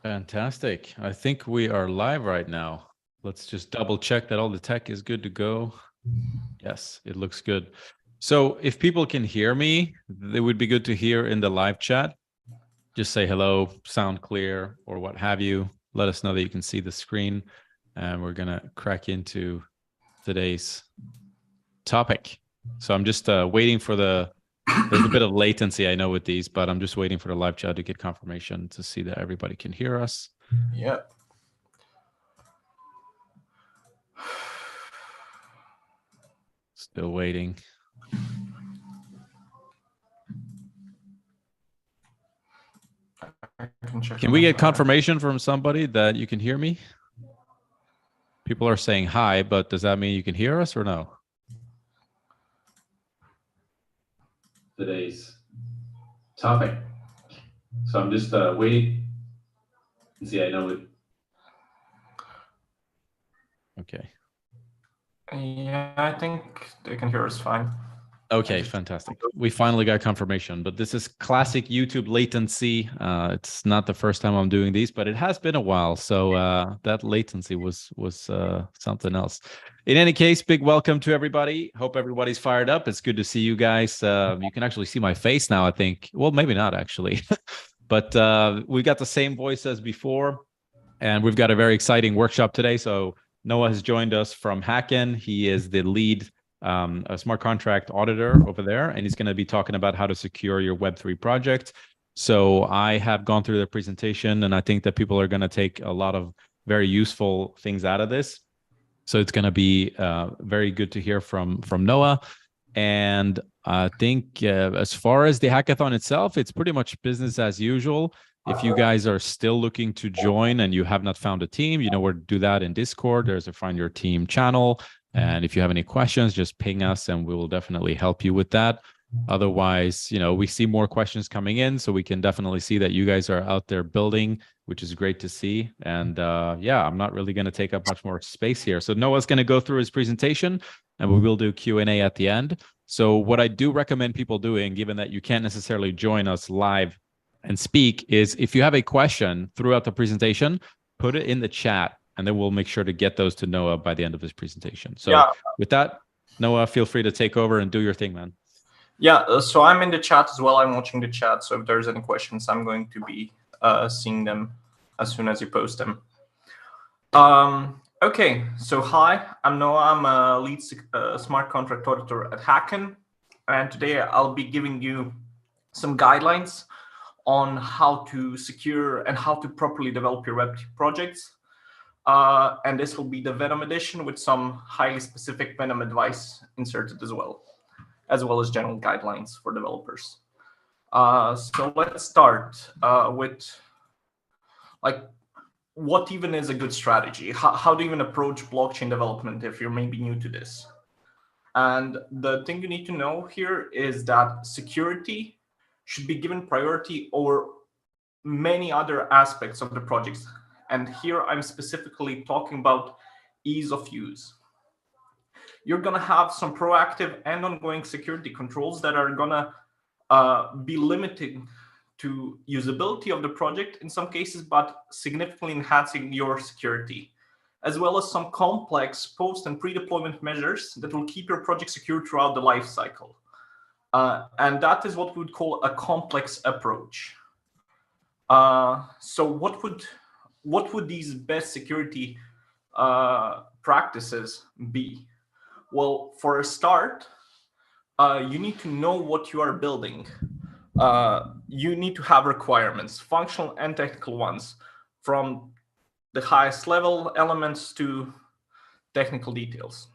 Fantastic. I think we are live right now. Let's just double check that all the tech is good to go. Yes, it looks good. So if people can hear me, it would be good to hear in the live chat. Just say hello, sound clear, or what have you. Let us know that you can see the screen. And we're going to crack into today's topic. So I'm just waiting for there's a bit of latency, I know, with these, but I'm just waiting for the live chat to get confirmation to see that everybody can hear us. Yeah. Still waiting. Can we get confirmation from somebody that you can hear me? People are saying hi, but does that mean you can hear us or no? Today's topic. So I'm just waiting. See, I know it. Okay. Yeah, I think they can hear us fine. Okay, fantastic. We finally got confirmation, but this is classic YouTube latency. It's not the first time I'm doing these, but it has been a while. So that latency was something else. In any case, big welcome to everybody. Hope everybody's fired up. It's good to see you guys. You can actually see my face now, I think. Well, maybe not actually, but we got the same voice as before, and we've got a very exciting workshop today. So Noah has joined us from Hacken. He is the lead a smart contract auditor over there, and he's going to be talking about how to secure your Web3 project. So I have gone through the presentation, and I think that people are going to take a lot of very useful things out of this. So it's going to be very good to hear from Noah. And I think as far as the hackathon itself, it's pretty much business as usual. If you guys are still looking to join and you have not found a team, you know where to do that in Discord. There's a Find Your Team channel. And if you have any questions, just ping us and we will definitely help you with that. Otherwise, you know, we see more questions coming in, so we can definitely see that you guys are out there building, which is great to see. And yeah, I'm not really going to take up much more space here. So Noah's going to go through his presentation and we will do Q&A at the end. So what I do recommend people doing, given that you can't necessarily join us live and speak, is if you have a question throughout the presentation, put it in the chat. And then we'll make sure to get those to Noah by the end of his presentation. So yeah. With that, Noah, feel free to take over and do your thing, man. Yeah, so I'm in the chat as well. I'm watching the chat. So if there's any questions, I'm going to be seeing them as soon as you post them. Okay, so hi, I'm Noah. I'm a lead smart contract auditor at Hacken. And today I'll be giving you some guidelines on how to secure and how to properly develop your Web3 projects. And this will be the Venom edition with some highly specific Venom advice inserted as well as general guidelines for developers. So let's start with like, what even is a good strategy? How do you even approach blockchain development if you're maybe new to this? And the thing you need to know here is that security should be given priority over many other aspects of the projects. And here I'm specifically talking about ease of use. You're going to have some proactive and ongoing security controls that are going to be limiting to usability of the project in some cases, but significantly enhancing your security, as well as some complex post and pre-deployment measures that will keep your project secure throughout the life cycle. And that is what we would call a complex approach. So what would these best security practices be? Well, for a start, you need to know what you are building. You need to have requirements, functional and technical ones, from the highest level elements to technical details.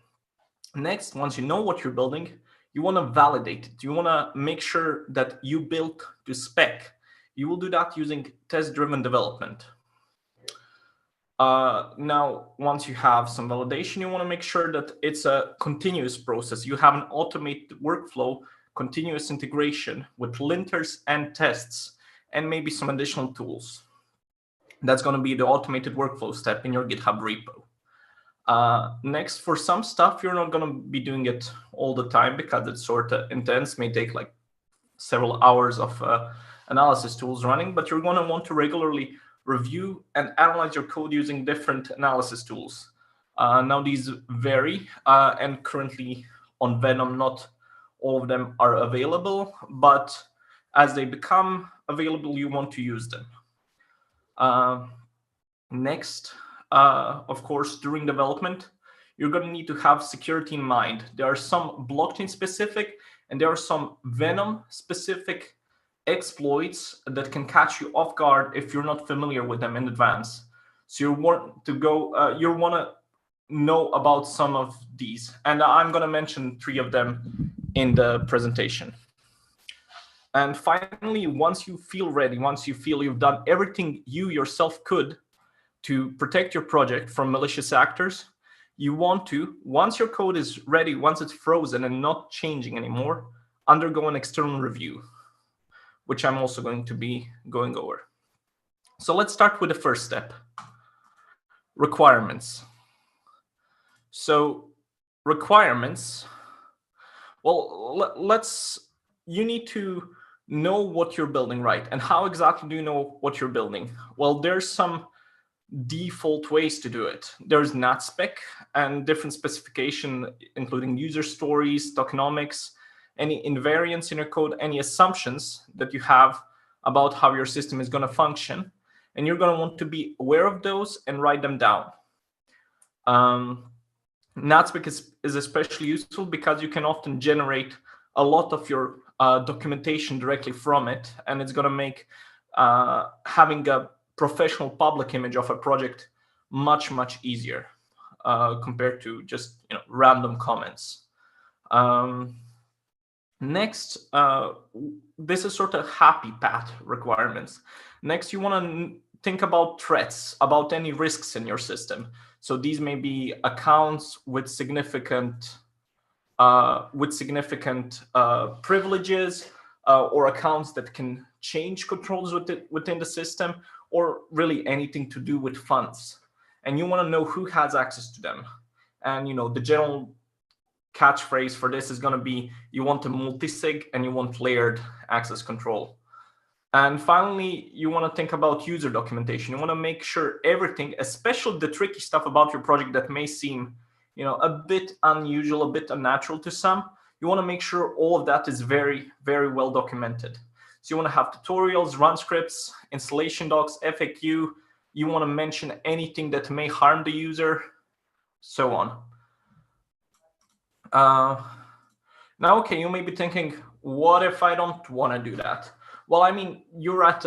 Next, once you know what you're building, you want to validate it. You want to make sure that you built to spec. You will do that using test-driven development. Now, once you have some validation, you want to make sure that it's a continuous process. You have an automated workflow, continuous integration with linters and tests, and maybe some additional tools. That's going to be the automated workflow step in your GitHub repo. Next, for some stuff, you're not going to be doing it all the time because it's sort of intense, may take like several hours of analysis tools running, but you're going to want to regularly review and analyze your code using different analysis tools. Now these vary, and currently on Venom, not all of them are available, but as they become available, you want to use them. Next, of course, during development, you're going to need to have security in mind. There are some blockchain specific and there are some Venom specific exploits that can catch you off guard if you're not familiar with them in advance. So you want to know about some of these, and I'm going to mention 3 of them in the presentation. And finally, once you feel ready, once you feel you've done everything you yourself could to protect your project from malicious actors, you want to, once your code is ready, once it's frozen and not changing anymore, undergo an external review, which I'm also going to be going over. So let's start with the first step, requirements. So requirements, well, you need to know what you're building, right? And how exactly do you know what you're building? Well, there's some default ways to do it. There's NatSpec and different specification, including user stories, tokenomics, any invariants in your code, any assumptions that you have about how your system is going to function. And you're going to want to be aware of those and write them down. NatSpec is especially useful because you can often generate a lot of your documentation directly from it, and it's going to make having a professional public image of a project much easier compared to just random comments. Next, this is sort of happy path requirements. Next, you want to think about threats, about any risks in your system. So these may be accounts with significant privileges, or accounts that can change controls within the system, or really anything to do with funds. And you want to know who has access to them. And the general catchphrase for this is going to be, you want a multi-sig and you want layered access control. And finally, you want to think about user documentation. You want to make sure everything, especially the tricky stuff about your project that may seem a bit unusual, a bit unnatural to some, you want to make sure all of that is very well documented. So you want to have tutorials, run scripts, installation docs, FAQ. You want to mention anything that may harm the user, so on. Now, okay, you may be thinking, what if I don't want to do that? Well, I mean, you're at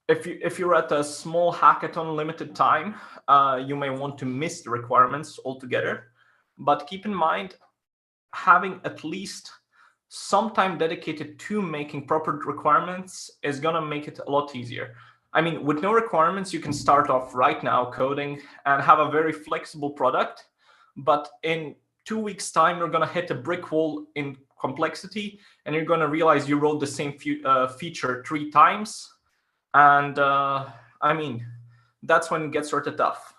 if you're at a small hackathon limited time, you may want to miss the requirements altogether. But keep in mind, having at least some time dedicated to making proper requirements is going to make it a lot easier. I mean, with no requirements, you can start off right now coding and have a very flexible product. But in 2 weeks' time, you're going to hit a brick wall in complexity, and you're going to realize you wrote the same feature 3 times. And I mean, that's when it gets sort of tough.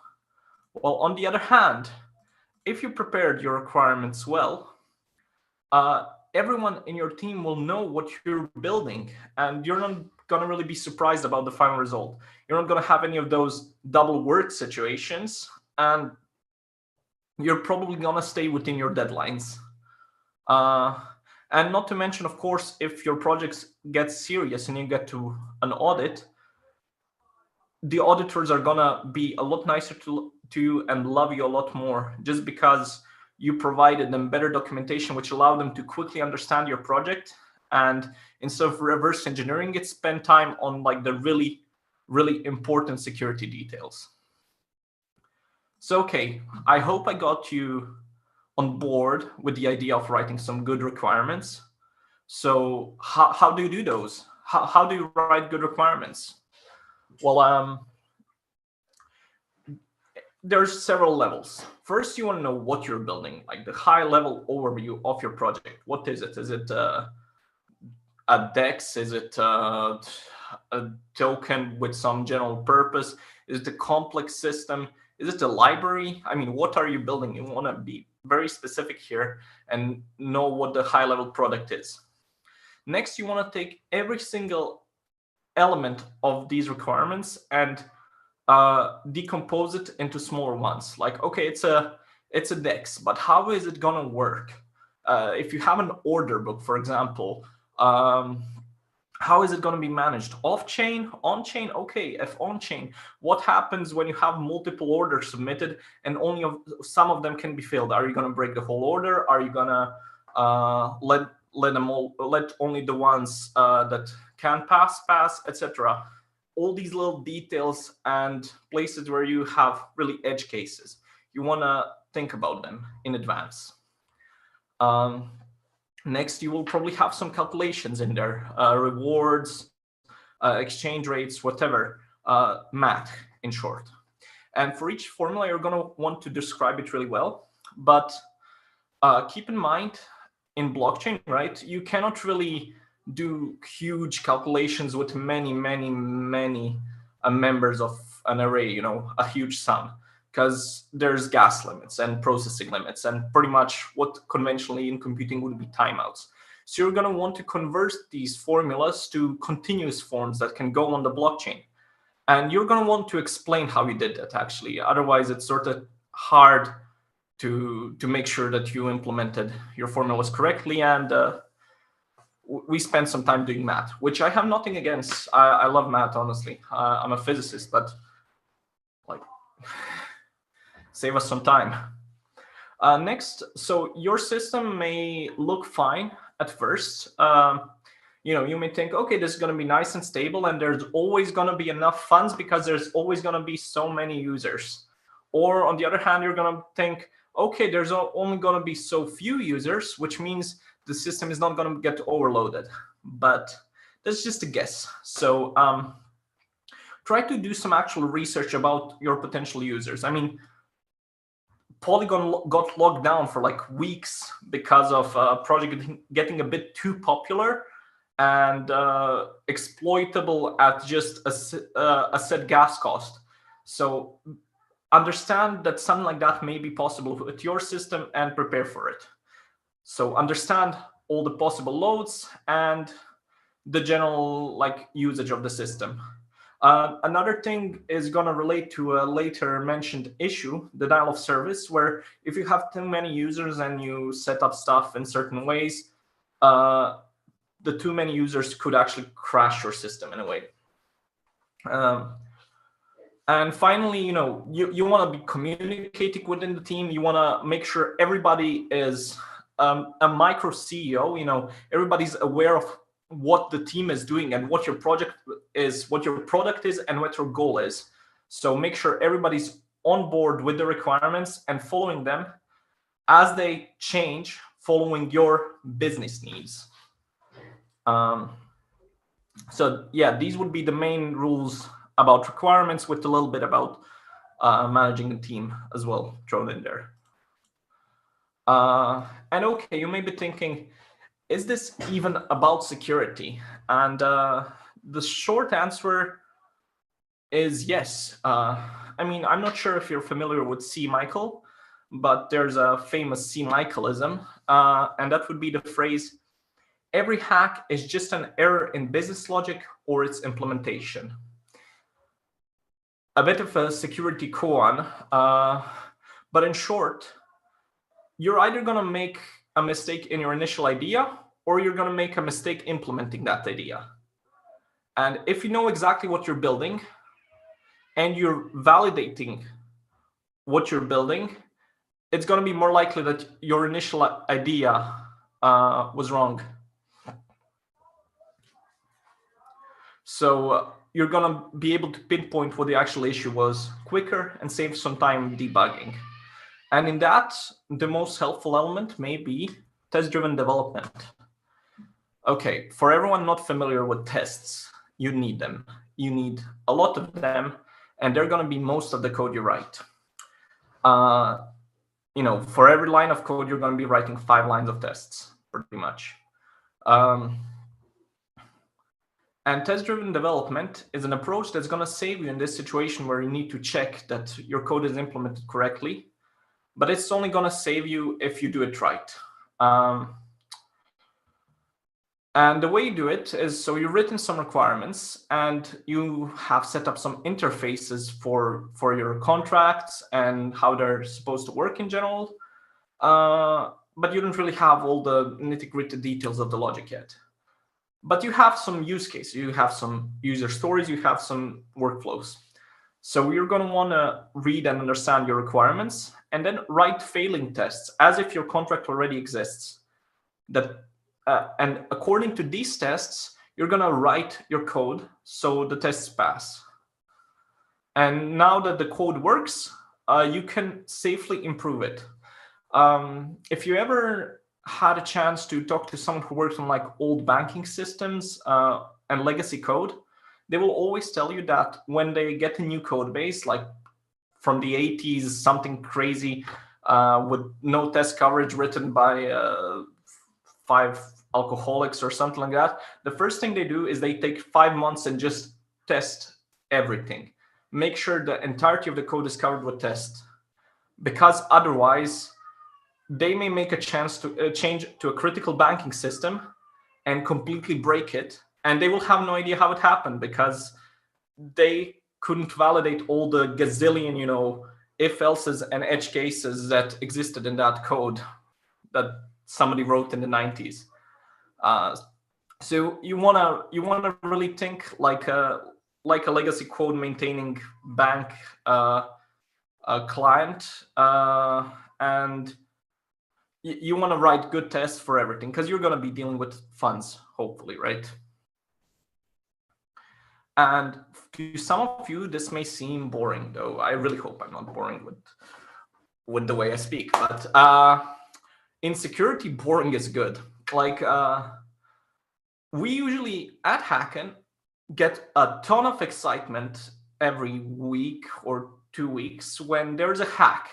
Well, on the other hand, if you prepared your requirements well, everyone in your team will know what you're building, and you're not going to really be surprised about the final result. You're not going to have any of those double work situations, and you're probably going to stay within your deadlines. And not to mention, of course, if your project gets serious and you get to an audit, the auditors are going to be a lot nicer to you and love you a lot more, just because you provided them better documentation, which allowed them to quickly understand your project. And instead of reverse engineering it, spend time on like the really important security details. So, okay, I hope I got you on board with the idea of writing some good requirements. So how do you do those? How do you write good requirements? Well, there's several levels. First, you want to know what you're building, like the high-level overview of your project. What is it? Is it a DEX? Is it a token with some general purpose? Is it a complex system? Is it a library? I mean, what are you building? You want to be very specific here and know what the high-level product is. Next, you want to take every single element of these requirements and decompose it into smaller ones. Like, okay, it's a DEX, but how is it gonna work? If you have an order book, for example, how is it going to be managed? Off-chain, on-chain? Okay, if on-chain, what happens when you have multiple orders submitted and only some of them can be filled? Are you going to break the whole order? Are you going to let only the ones that can pass, etc.? All these little details and places where you have really edge cases. You want to think about them in advance. Next, you will probably have some calculations in there, rewards, exchange rates, whatever, math in short. And for each formula, you're going to want to describe it really well. But keep in mind, in blockchain, right, you cannot really do huge calculations with many members of an array, you know, a huge sum, because there's gas limits and processing limits and pretty much what conventionally in computing would be timeouts. So you're going to want to convert these formulas to continuous forms that can go on the blockchain. And you're going to want to explain how you did that, actually. Otherwise, it's sort of hard to make sure that you implemented your formulas correctly. And we spent some time doing math, which I have nothing against. I love math, honestly. I'm a physicist, but like, save us some time. Next, so your system may look fine at first. You know, you may think, okay, this is going to be nice and stable, and there's always going to be enough funds because there's always going to be so many users. Or on the other hand, you're going to think, okay, there's only going to be so few users, which means the system is not going to get overloaded. But that's just a guess. So try to do some actual research about your potential users. I mean, Polygon got locked down for like weeks because of a project getting a bit too popular and exploitable at just a set gas cost. So understand that something like that may be possible with your system and prepare for it. So understand all the possible loads and the general like usage of the system. Another thing is going to relate to a later mentioned issue, the denial of service, where if you have too many users and you set up stuff in certain ways, the too many users could actually crash your system in a way. And finally, you know, you want to be communicating within the team. You want to make sure everybody is a micro CEO. You know, everybody's aware of what the team is doing and what your project is, what your product is, and what your goal is. So make sure everybody's on board with the requirements and following them as they change, following your business needs. So yeah, these would be the main rules about requirements, with a little bit about managing a team as well thrown in there. And okay, you may be thinking, is this even about security? And the short answer is yes. I mean, I'm not sure if you're familiar with C. Michael, but there's a famous C. Michaelism, and that would be the phrase, every hack is just an error in business logic or its implementation. A bit of a security koan, but in short, you're either going to make a mistake in your initial idea, or you're going to make a mistake implementing that idea. And if you know exactly what you're building and you're validating what you're building, it's going to be more likely that your initial idea was wrong. So you're going to be able to pinpoint what the actual issue was quicker and save some time debugging. And in that, the most helpful element may be test-driven development. Okay, for everyone not familiar with tests, you need them. You need a lot of them, and they're going to be most of the code you write. You know, for every line of code, you're going to be writing 5 lines of tests, pretty much. And test-driven development is an approach that's going to save you in this situation where you need to check that your code is implemented correctly, but it's only going to save you if you do it right. And the way you do it is, so you've written some requirements and you have set up some interfaces for your contracts and how they're supposed to work in general. But you don't really have all the nitty-gritty details of the logic yet. But you have some use cases, you have some user stories, you have some workflows. So you're going to want to read and understand your requirements and then write failing tests as if your contract already exists. And according to these tests, you're going to write your code so the tests pass. And now that the code works, you can safely improve it. If you ever had a chance to talk to someone who works on like old banking systems and legacy code, they will always tell you that when they get a new code base, like from the 80s, something crazy with no test coverage written by 5 alcoholics or something like that, the first thing they do is they take 5 months and just test everything. Make sure the entirety of the code is covered with tests, because otherwise they may make a change to a critical banking system and completely break it, and they will have no idea how it happened because they couldn't validate all the gazillion, if else's and edge cases that existed in that code that somebody wrote in the 90s. So you wanna really think like a legacy code maintaining bank client, and you want to write good tests for everything because you're going to be dealing with funds, hopefully, right? And to some of you, this may seem boring, though. I really hope I'm not boring with the way I speak. But in security, boring is good. Like we usually at Hacken get a ton of excitement every week or 2 weeks when there's a hack,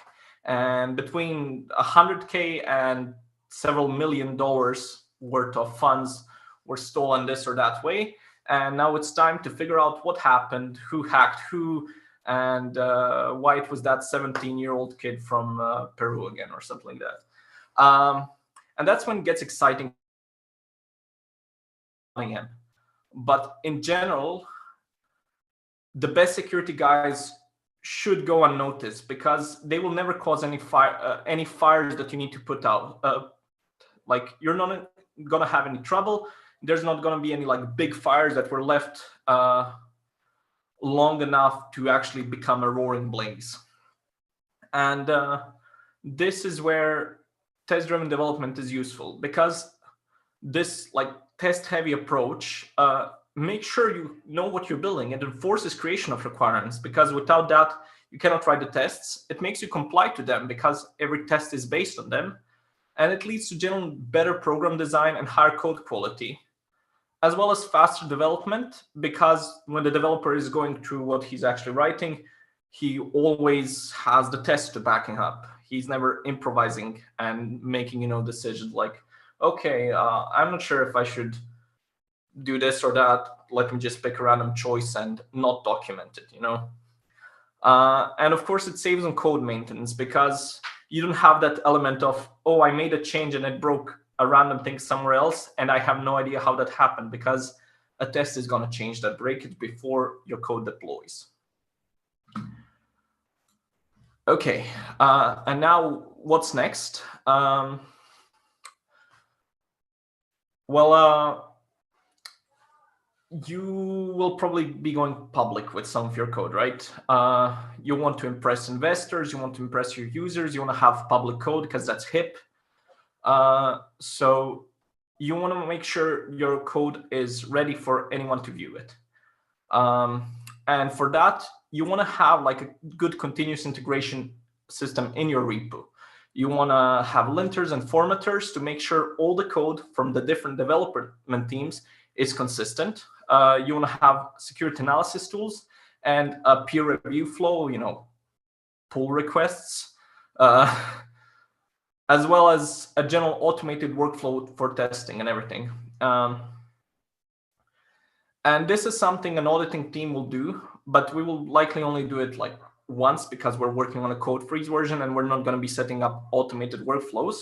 and between 100K and several $1 million worth of funds were stolen this or that way. And now it's time to figure out what happened, who hacked who, and why it was that 17-year-old kid from Peru again or something like that. And that's when it gets exciting again. But in general, the best security guys should go unnoticed because they will never cause any fires that you need to put out. Like you're not gonna have any trouble. There's not gonna be any like big fires that were left long enough to actually become a roaring blaze. And this is where test-driven development is useful, because this like test-heavy approach make sure you know what you're building and enforces creation of requirements, because without that, you cannot write the tests. It makes you comply to them because every test is based on them. And it leads to general better program design and higher code quality, as well as faster development, because when the developer is going through what he's actually writing, he always has the test to back him up. He's never improvising and making, decisions like, okay, I'm not sure if I should do this or that. Let me just pick a random choice and not document it, And of course, it saves on code maintenance because you don't have that element of, oh, I made a change and it broke a random thing somewhere else, and I have no idea how that happened, because a test is going to change that breakage before your code deploys. Okay, and now what's next? You will probably be going public with some of your code, right? You want to impress investors, you want to impress your users, you want to have public code because that's hip. So you want to make sure your code is ready for anyone to view it. And for that, you want to have like a good continuous integration system in your repo. You want to have linters and formatters to make sure all the code from the different development teams is consistent. You want to have security analysis tools and a peer review flow, pull requests, as well as a general automated workflow for testing and everything. And this is something an auditing team will do, but we will likely only do it like once because we're working on a code freeze version and we're not going to be setting up automated workflows.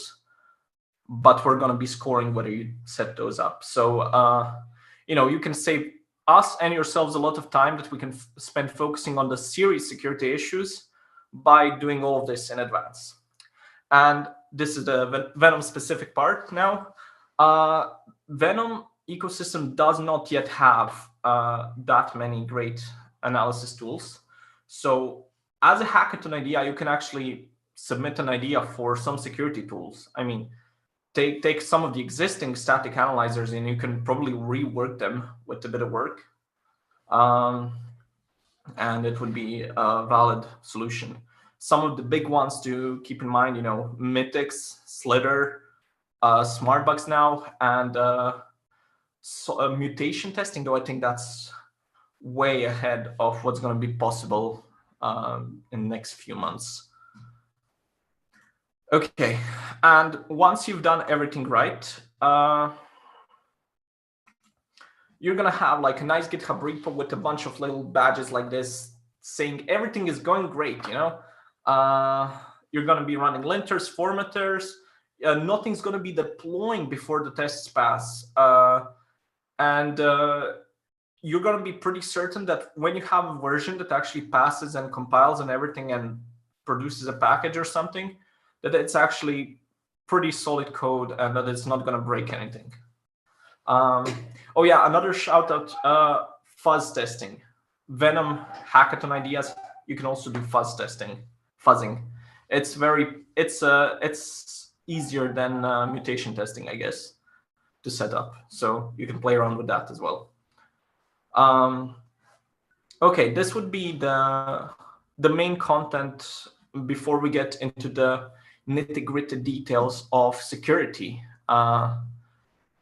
but we're going to be scoring whether you set those up. So, you can save us and yourselves a lot of time that we can spend focusing on the serious security issues by doing all of this in advance. And this is the Venom specific part now. Venom ecosystem does not yet have that many great analysis tools. So as a hackathon idea, you can actually submit an idea for some security tools. I mean, take some of the existing static analyzers and you can probably rework them with a bit of work. And it would be a valid solution. Some of the big ones to keep in mind, Mythics, Slither, Smartbugs now, and mutation testing, though I think that's way ahead of what's going to be possible in the next few months. Okay, and once you've done everything right, you're going to have like a nice GitHub repo with a bunch of little badges like this saying everything is going great, You're going to be running linters, formatters, nothing's going to be deploying before the tests pass. And you're going to be pretty certain that when you have a version that actually passes and compiles and everything and produces a package or something, that it's actually pretty solid code and that it's not going to break anything. Oh yeah, another shout out, fuzz testing. Venom Hackathon ideas, you can also do fuzz testing, fuzzing. It's easier than mutation testing, I guess, to set up. So you can play around with that as well. Okay, this would be the main content before we get into the nitty-gritty details of security.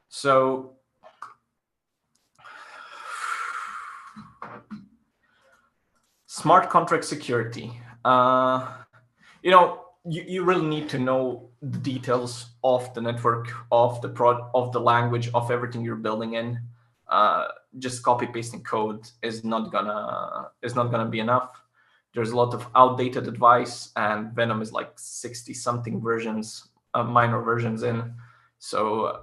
So smart contract security. You really need to know the details of the network, of the language, of everything you're building in. Just copy pasting code is not gonna be enough. There's a lot of outdated advice, and Venom is like 60-something versions, minor versions in. So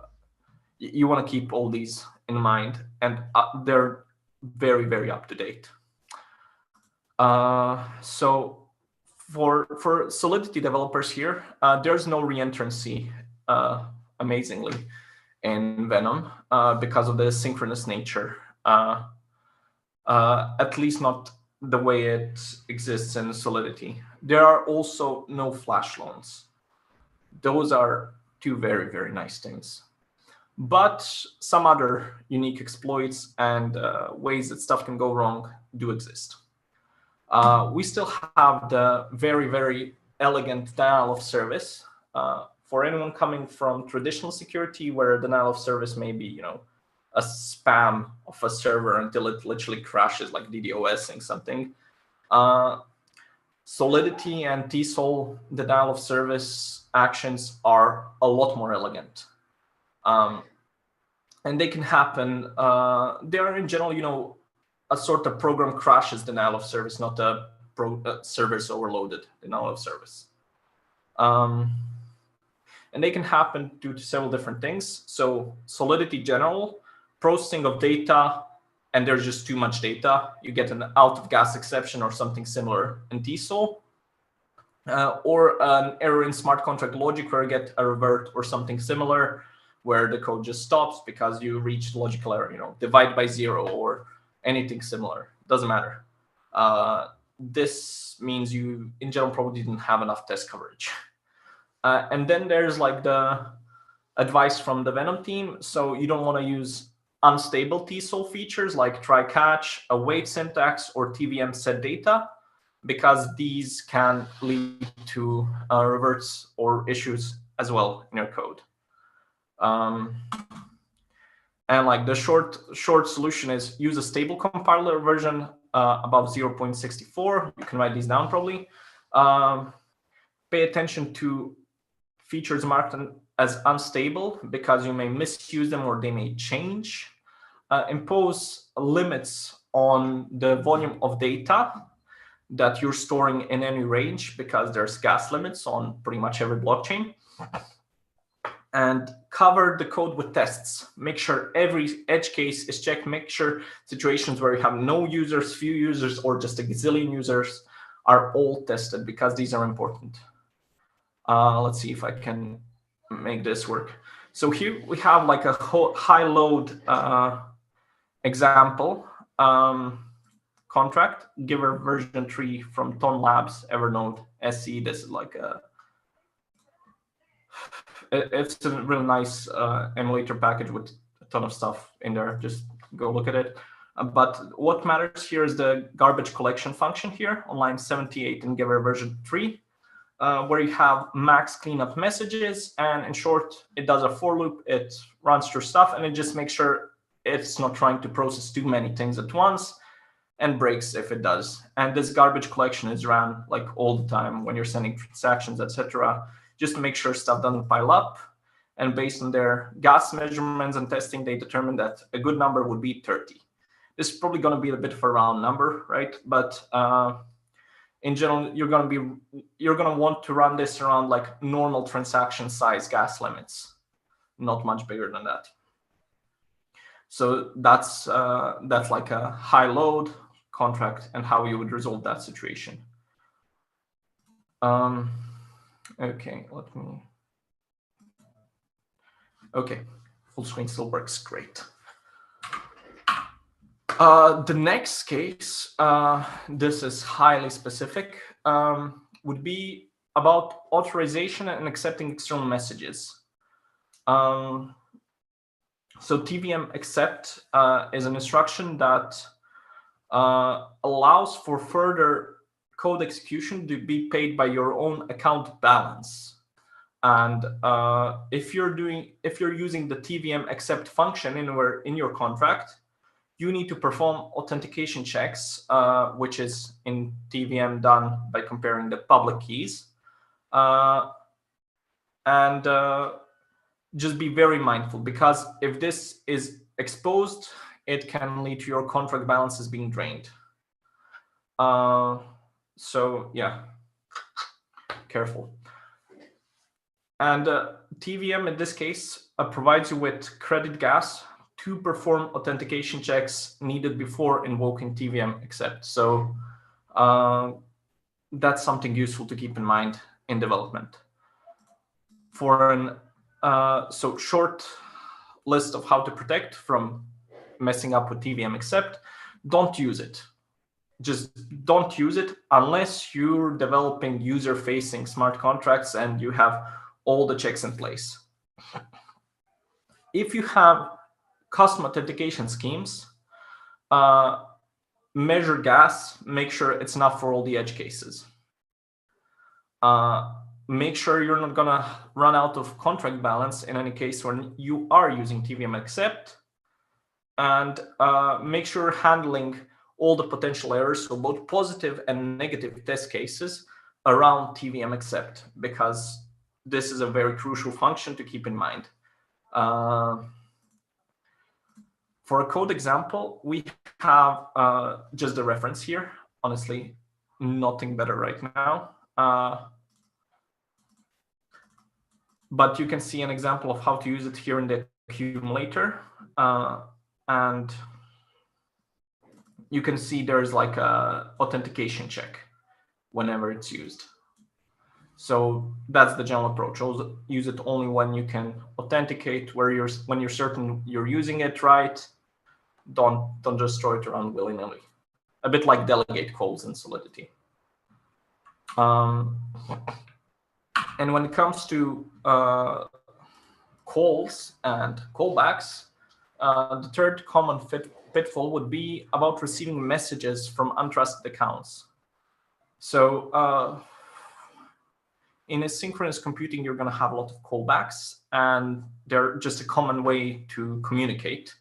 you want to keep all these in mind, and they're very, very up to date. So for Solidity developers here, there's no reentrancy, amazingly, in Venom because of the synchronous nature. At least not the way it exists in Solidity. There are also no flash loans. Those are two very, very nice things. But some other unique exploits and ways that stuff can go wrong do exist. We still have the very, very elegant denial of service. For anyone coming from traditional security, where denial of service may be, a spam of a server until it literally crashes, like DDoSing something. Solidity and TSOL denial of service actions are a lot more elegant. And they can happen. They are in general, a sort of program crashes denial of service, not a servers overloaded denial of service. And they can happen due to several different things. So Solidity general, processing of data, and there's just too much data. You get an out of gas exception or something similar in TSOL. Or an error in smart contract logic where you get a revert or something similar, where the code just stops because you reached logical error, divide by 0 or anything similar. Doesn't matter. This means you, in general, probably didn't have enough test coverage. And then there's like the advice from the Venom team. So you don't want to use unstable TSOL features like try catch, await syntax, or TVM set data, because these can lead to reverts or issues as well in your code. And like the short solution is use a stable compiler version above 0.64. You can write these down probably. Pay attention to features marked as unstable because you may misuse them or they may change. Impose limits on the volume of data that you're storing in any range because there's gas limits on pretty much every blockchain. and cover the code with tests. Make sure every edge case is checked. Make sure situations where you have no users, few users, or just a gazillion users are all tested, because these are important. Let's see if I can make this work. So here we have like a high load example contract, giver version 3 from Ton Labs, Evernote, SE. This is like it's a really nice emulator package with a ton of stuff in there. Just go look at it. But what matters here is the garbage collection function here on line 78 in giver version 3, where you have max cleanup messages. And in short, it does a for loop. It runs through stuff, and it just makes sure it's not trying to process too many things at once, and breaks if it does. And this garbage collection is run like all the time when you're sending transactions, etc., just to make sure stuff doesn't pile up. And based on their gas measurements and testing, they determined that a good number would be 30. This is probably going to be a bit of a round number, right? But in general, you're going to want to run this around like normal transaction size gas limits, not much bigger than that. So that's like a high load contract and how you would resolve that situation. Okay, okay, full screen still works great. The next case, this is highly specific, would be about authorization and accepting external messages. So TVM accept is an instruction that allows for further code execution to be paid by your own account balance. And if you're using the TVM accept function in your contract, you need to perform authentication checks, which is in TVM done by comparing the public keys. And just be very mindful, because if this is exposed, it can lead to your contract balances being drained. So yeah, careful. And TVM in this case provides you with credit gas to perform authentication checks needed before invoking TVM accept. So that's something useful to keep in mind in development. For an short list of how to protect from messing up with TVM accept, don't use it. Just don't use it unless you're developing user-facing smart contracts and you have all the checks in place. If you have custom authentication schemes, measure gas, make sure it's enough for all the edge cases. Make sure you're not gonna run out of contract balance in any case when you are using TVM accept, and make sure you're handling all the potential errors, so both positive and negative test cases around TVM accept, because this is a very crucial function to keep in mind. For a code example, we have just the reference here. Honestly, nothing better right now. But you can see an example of how to use it here in the accumulator. And you can see there's like a authentication check whenever it's used. So that's the general approach. Also use it only when you can authenticate, when you're certain you're using it right. Don't just throw it around willy-nilly. A bit like delegate calls in Solidity. And when it comes to calls and callbacks, the third common pitfall would be about receiving messages from untrusted accounts. So in asynchronous computing, you're going to have a lot of callbacks, and they're just a common way to communicate.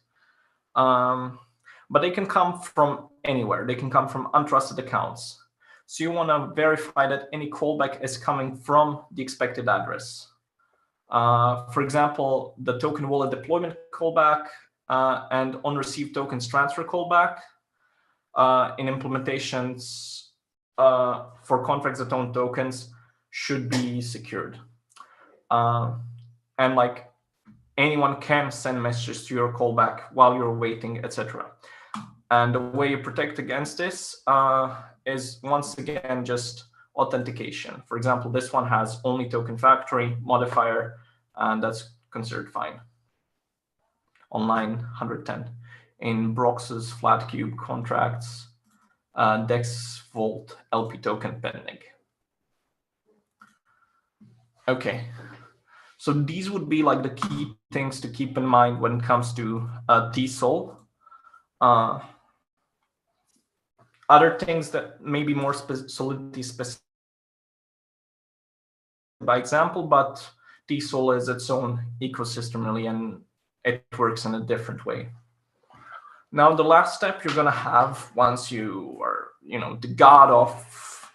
But they can come from anywhere. They can come from untrusted accounts. So you want to verify that any callback is coming from the expected address. For example, the token wallet deployment callback and on-received tokens transfer callback in implementations for contracts that own tokens should be secured. and like anyone can send messages to your callback while you're waiting, etc. And the way you protect against this is once again just authentication. For example, this one has only token factory modifier, and that's considered fine. On line 110, in Brox's flat cube contracts, Dex Vault LP token pending. Okay, so these would be like the key things to keep in mind when it comes to TSOL. Other things that may be more Solidity specific by example, but TSOL is its own ecosystem really, and it works in a different way. Now, the last step you're gonna have once you are, the god of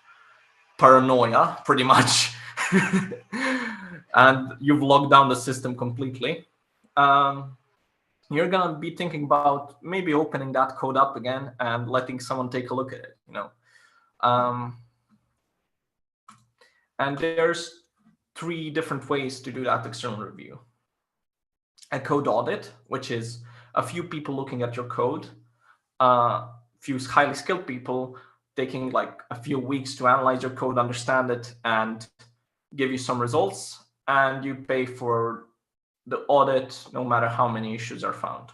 paranoia, pretty much, and you've locked down the system completely, you're gonna be thinking about maybe opening that code up again and letting someone take a look at it, and there's 3 different ways to do that external review. A code audit, which is a few people looking at your code, a few highly skilled people taking like a few weeks to analyze your code, understand it, and give you some results, and you pay for the audit no matter how many issues are found.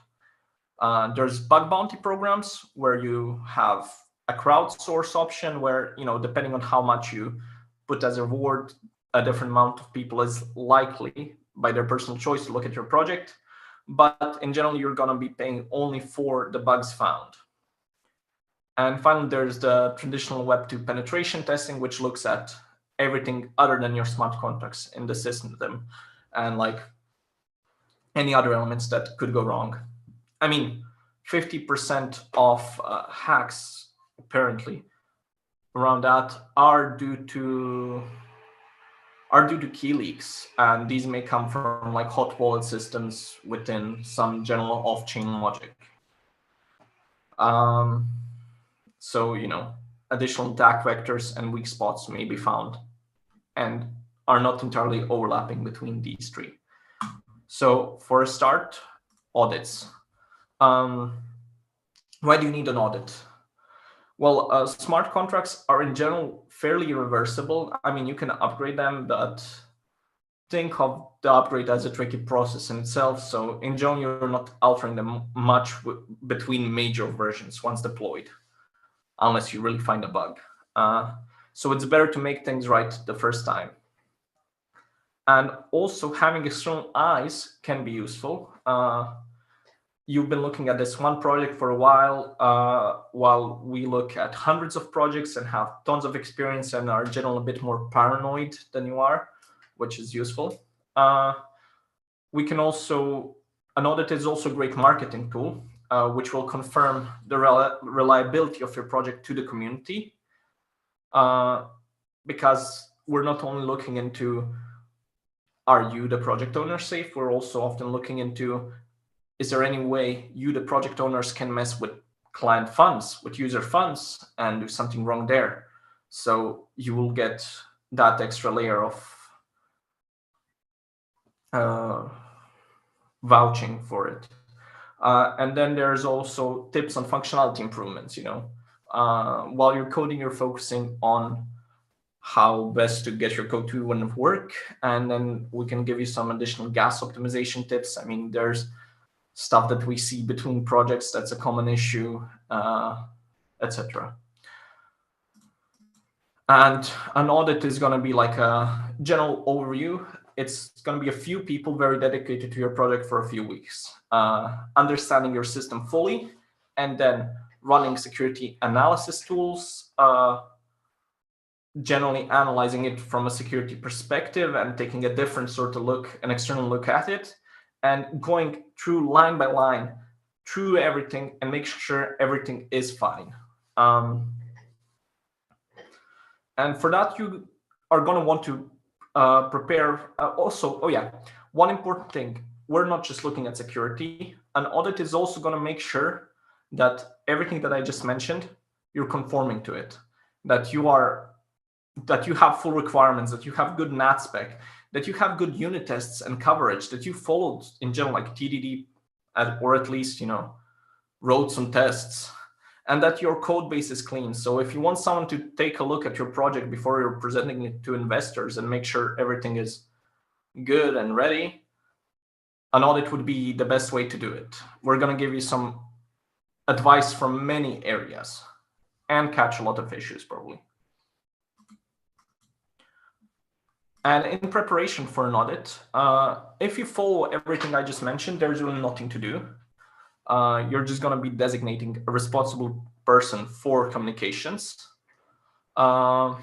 There's bug bounty programs where you have a crowdsource option where, depending on how much you put as a reward, a different amount of people is likely by their personal choice to look at your project. But in general, you're going to be paying only for the bugs found. And finally, there's the traditional Web2 penetration testing, which looks at everything other than your smart contracts in the system and like any other elements that could go wrong. I mean, 50% of hacks apparently around that are due to key leaks, and these may come from like hot wallet systems within some general off-chain logic. So, additional attack vectors and weak spots may be found and are not entirely overlapping between these 3. So for a start, audits. Why do you need an audit? Well, smart contracts are in general fairly reversible. I mean, you can upgrade them, but think of the upgrade as a tricky process in itself. So in general, you're not altering them much between major versions once deployed, unless you really find a bug. So it's better to make things right the first time. And also having external eyes can be useful. You've been looking at this one project for a while we look at hundreds of projects and have tons of experience and are generally a bit more paranoid than you are, which is useful. We can also, an audit is also a great marketing tool, which will confirm the reliability of your project to the community. Because we're not only looking into, are you the project owner safe? We're also often looking into, is there any way you, the project owners, can mess with client funds, with user funds, and do something wrong there? So you will get that extra layer of vouching for it. And then there's also tips on functionality improvements. While you're coding, you're focusing on how best to get your code to work, and then we can give you some additional gas optimization tips. I mean, there's stuff that we see between projects that's a common issue, etc. And an audit is going to be like a general overview. It's going to be a few people very dedicated to your project for a few weeks, understanding your system fully, and then running security analysis tools, generally analyzing it from a security perspective and taking a different sort of look, an external look at it, and going through line by line through everything and make sure everything is fine. And for that, you are going to want to prepare. Also, one important thing, we're not just looking at security. An audit is also going to make sure that everything that I just mentioned, you're conforming to it, that you are that you have full requirements, that you have good NAT spec, that you have good unit tests and coverage, that you followed in general like TDD, or at least, you know, wrote some tests, and that your code base is clean. So if you want someone to take a look at your project before you're presenting it to investors and make sure everything is good and ready, an audit would be the best way to do it. We're going to give you some advice from many areas and catch a lot of issues probably. And in preparation for an audit, if you follow everything I just mentioned, there's really nothing to do. You're just going to be designating a responsible person for communications. Otherwise,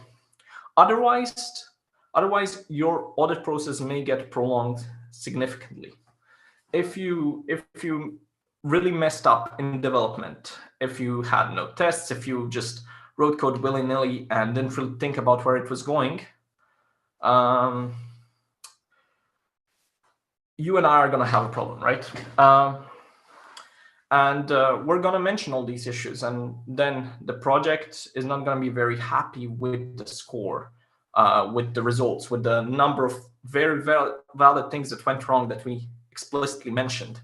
your audit process may get prolonged significantly. If you really messed up in development, if you had no tests, if you just wrote code willy-nilly and didn't really think about where it was going, you and I are going to have a problem, right? And we're going to mention all these issues, and then the project is not going to be very happy with the score, with the results, with the number of very valid things that went wrong that we explicitly mentioned.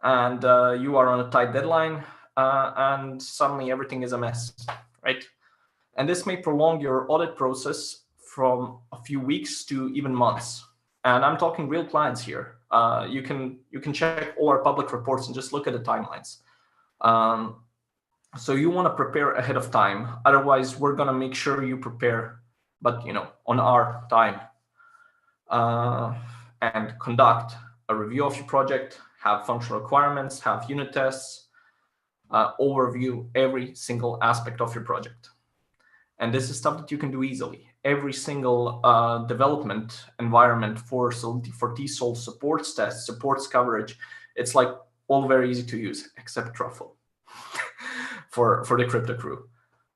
And you are on a tight deadline, and suddenly everything is a mess, right? And this may prolong your audit process from a few weeks to even months. And I'm talking real clients here. You can check all our public reports and just look at the timelines. So you want to prepare ahead of time. Otherwise, we're going to make sure you prepare, but you know, on our time, and conduct a review of your project, have functional requirements, have unit tests, overview every single aspect of your project. And this is stuff that you can do easily. Every single development environment for TSOL supports tests, supports coverage. It's like all very easy to use, except Truffle for the crypto crew.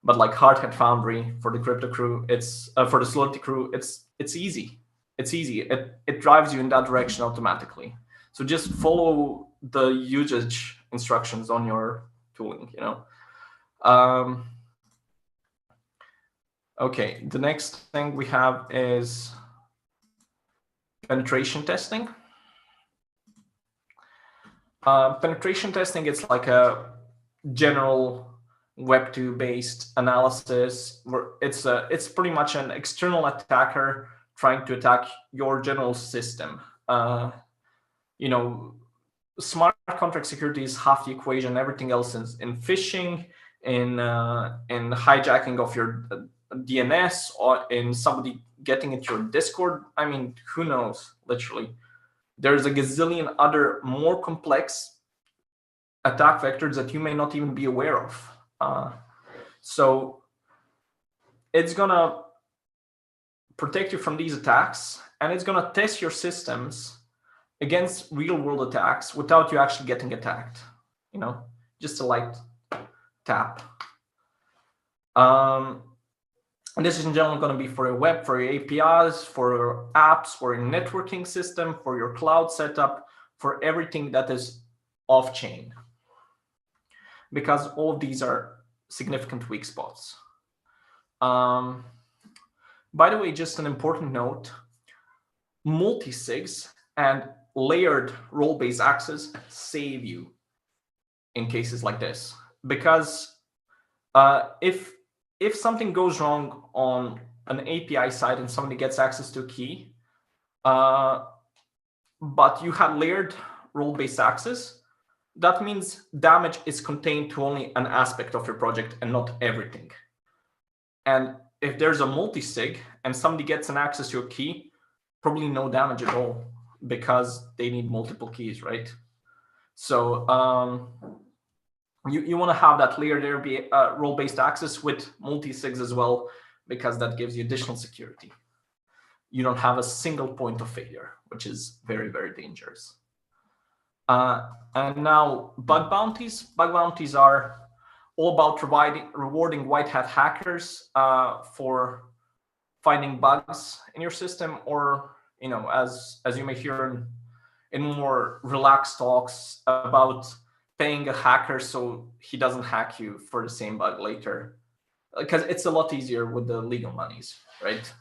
But like Hard Hat Foundry for the crypto crew, it's for the Solidity crew, it's easy. It's easy. It drives you in that direction automatically. So just follow the usage instructions on your tooling, you know. Okay, the next thing we have is penetration testing. Penetration testing is like a general Web2 based analysis where it's pretty much an external attacker trying to attack your general system. You know, smart contract security is half the equation. Everything else is in phishing, in hijacking of your DNS, or in somebody getting into your Discord. I mean, who knows, literally. There's a gazillion other more complex attack vectors that you may not even be aware of. So it's going to protect you from these attacks, and it's going to test your systems against real world attacks without you actually getting attacked, you know, just a light tap. And this is in general going to be for your web, for your APIs, for your apps, for your networking system, for your cloud setup, for everything that is off-chain. Because all of these are significant weak spots. By the way, just an important note, multi-sigs and layered role-based access save you in cases like this. Because if something goes wrong on an API side and somebody gets access to a key, but you had layered role-based access, that means damage is contained to only an aspect of your project and not everything. And if there's a multi-sig and somebody gets an access to a key, probably no damage at all because they need multiple keys, right? So you want to have that layer there be role-based access with multi-sigs as well, because that gives you additional security. You don't have a single point of failure, which is very, very dangerous. And now bug bounties. Bug bounties are all about rewarding white hat hackers for finding bugs in your system, or, you know, as you may hear in more relaxed talks about paying a hacker so he doesn't hack you for the same bug later. because it's a lot easier with the legal monies, right?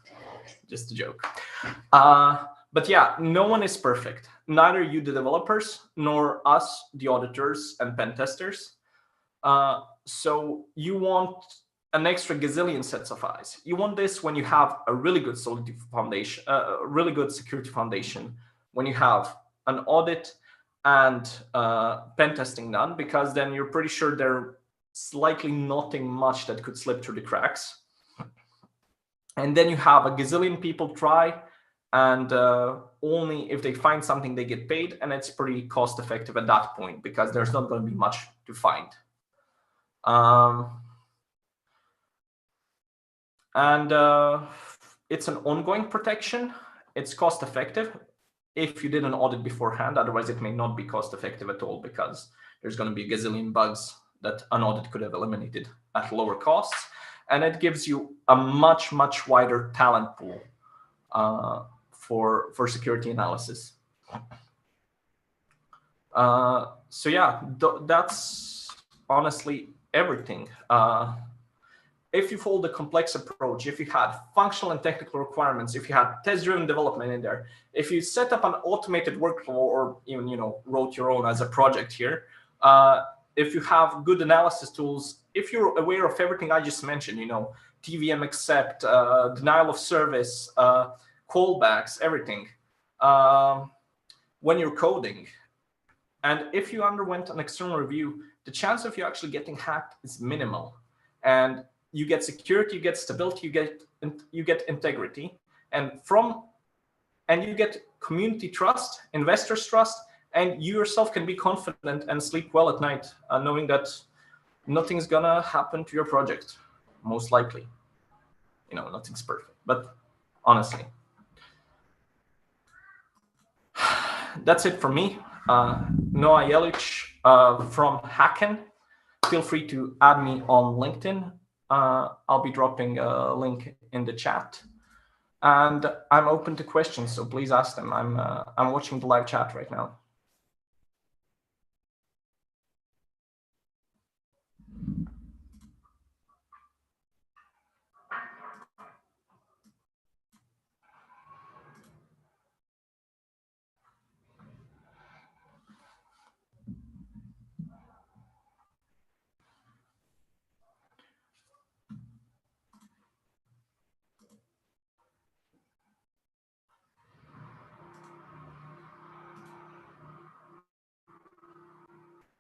Just a joke. But yeah, no one is perfect. Neither you, the developers, nor us, the auditors and pen testers. So you want an extra gazillion sets of eyes. You want this when you have a really good solidity foundation, a really good security foundation, when you have an audit and pen testing done, because then you're pretty sure there's likely nothing much that could slip through the cracks. And then you have a gazillion people try, and only if they find something they get paid, and it's pretty cost effective at that point because there's not going to be much to find. It's an ongoing protection. It's cost effective if you did an audit beforehand. Otherwise, it may not be cost effective at all because there's going to be a gazillion bugs that an audit could have eliminated at lower costs. And it gives you a much, much wider talent pool for security analysis. So yeah, that's honestly everything. If you follow the complex approach, if you had functional and technical requirements, if you had test-driven development in there, if you set up an automated workflow or even wrote your own as a project here, if you have good analysis tools, if you're aware of everything I just mentioned, TVM accept, denial of service, callbacks, everything, when you're coding, and if you underwent an external review, the chance of you actually getting hacked is minimal. And you get security, you get stability, you get integrity, and you get community trust, investors trust, and you yourself can be confident and sleep well at night, knowing that nothing's gonna happen to your project, most likely. Nothing's perfect, but honestly, that's it for me. Noah Jelich from Hacken. Feel free to add me on LinkedIn. I'll be dropping a link in the chat, and I'm open to questions, so please ask them. I'm watching the live chat right now.